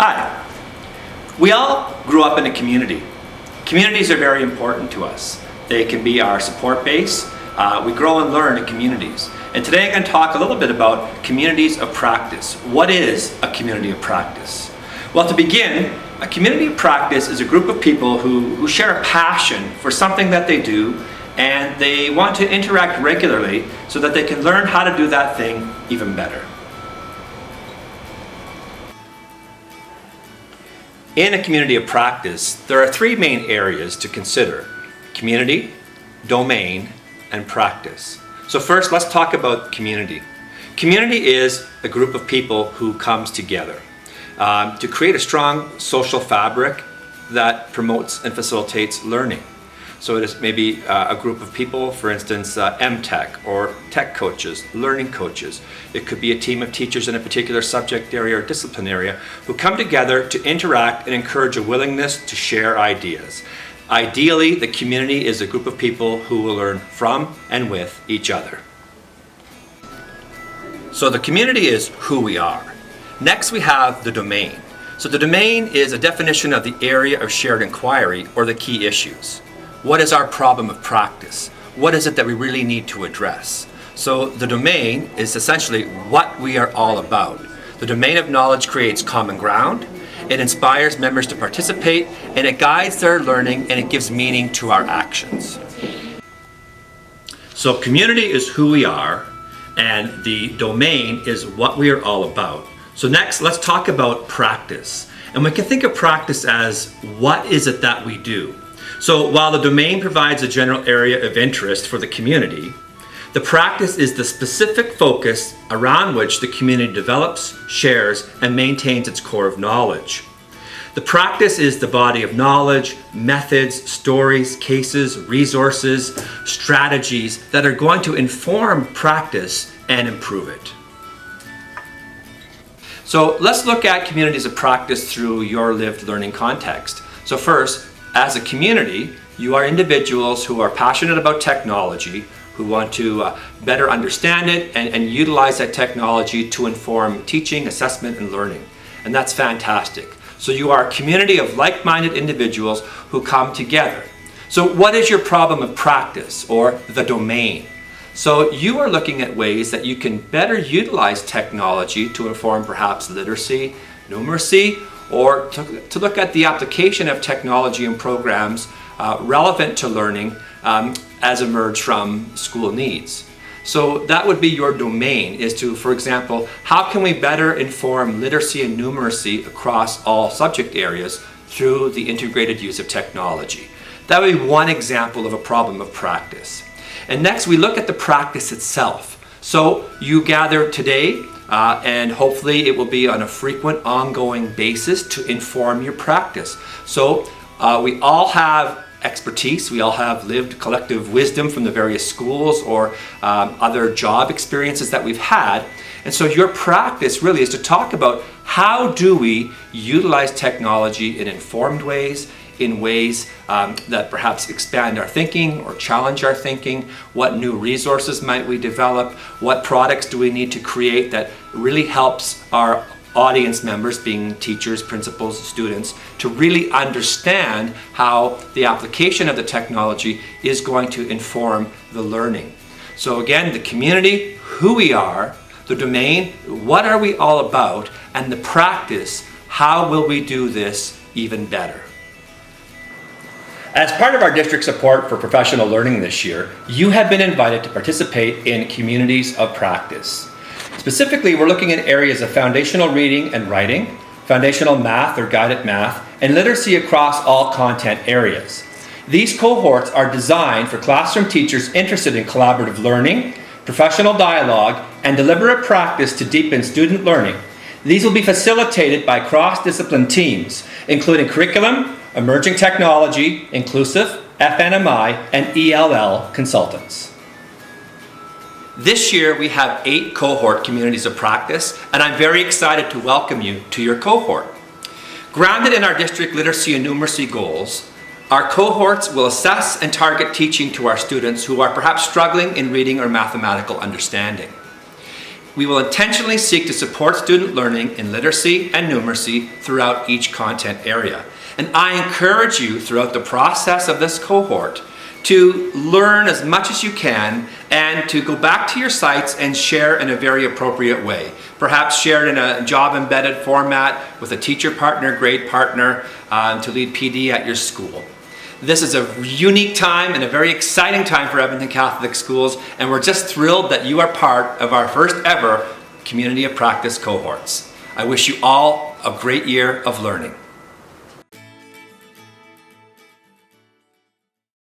Hi. We all grew up in a community. Communities are very important to us. They can be our support base. We grow and learn in communities. And today I'm going to talk a little bit about communities of practice. What is a community of practice? Well, to begin, a community of practice is a group of people who share a passion for something that they do, and they want to interact regularly so that they can learn how to do that thing even better. In a community of practice, there are three main areas to consider: community, domain, and practice. So first, let's talk about community. Community is a group of people who comes together to create a strong social fabric that promotes and facilitates learning. So it is maybe a group of people, for instance, M-Tech or tech coaches, learning coaches. It could be a team of teachers in a particular subject area or discipline area who come together to interact and encourage a willingness to share ideas. Ideally, the community is a group of people who will learn from and with each other. So the community is who we are. Next, we have the domain. So the domain is a definition of the area of shared inquiry or the key issues. What is our problem of practice? What is it that we really need to address? So the domain is essentially what we are all about. The domain of knowledge creates common ground, it inspires members to participate, and it guides their learning, and it gives meaning to our actions. So community is who we are, and the domain is what we are all about. So next, let's talk about practice. And we can think of practice as what is it that we do? So while the domain provides a general area of interest for the community, the practice is the specific focus around which the community develops, shares, and maintains its core of knowledge. The practice is the body of knowledge, methods, stories, cases, resources, strategies that are going to inform practice and improve it. So let's look at communities of practice through your lived learning context. So first, as a community, you are individuals who are passionate about technology, who want to better understand it and utilize that technology to inform teaching, assessment, and learning. And that's fantastic. So you are a community of like-minded individuals who come together. So what is your problem of practice, or the domain? So you are looking at ways that you can better utilize technology to inform perhaps literacy, numeracy, or to look at the application of technology and programs relevant to learning as emerged from school needs. So that would be your domain, is to, for example, how can we better inform literacy and numeracy across all subject areas through the integrated use of technology? That would be one example of a problem of practice. And next, we look at the practice itself. So you gather today, and hopefully it will be on a frequent, ongoing basis to inform your practice. So we all have expertise, we all have lived collective wisdom from the various schools or other job experiences that we've had. And so your practice really is to talk about how do we utilize technology in informed ways, in ways that perhaps expand our thinking or challenge our thinking. What new resources might we develop? What products do we need to create that really helps our audience members, being teachers, principals, students, to really understand how the application of the technology is going to inform the learning. So again, the community, who we are, the domain, what are we all about, and the practice, how will we do this even better? As part of our district support for professional learning this year, you have been invited to participate in communities of practice. Specifically, we're looking at areas of foundational reading and writing, foundational math or guided math, and literacy across all content areas. These cohorts are designed for classroom teachers interested in collaborative learning, professional dialogue, and deliberate practice to deepen student learning. These will be facilitated by cross-discipline teams, including curriculum, emerging technology, inclusive, FNMI, and ELL consultants. This year we have 8 cohort communities of practice, and I'm very excited to welcome you to your cohort. Grounded in our district literacy and numeracy goals, our cohorts will assess and target teaching to our students who are perhaps struggling in reading or mathematical understanding. We will intentionally seek to support student learning in literacy and numeracy throughout each content area. And I encourage you throughout the process of this cohort to learn as much as you can and to go back to your sites and share in a very appropriate way. Perhaps share it in a job-embedded format with a teacher partner, grade partner, to lead PD at your school. This is a unique time and a very exciting time for Edmonton Catholic Schools, and we're just thrilled that you are part of our first ever Community of Practice cohorts. I wish you all a great year of learning.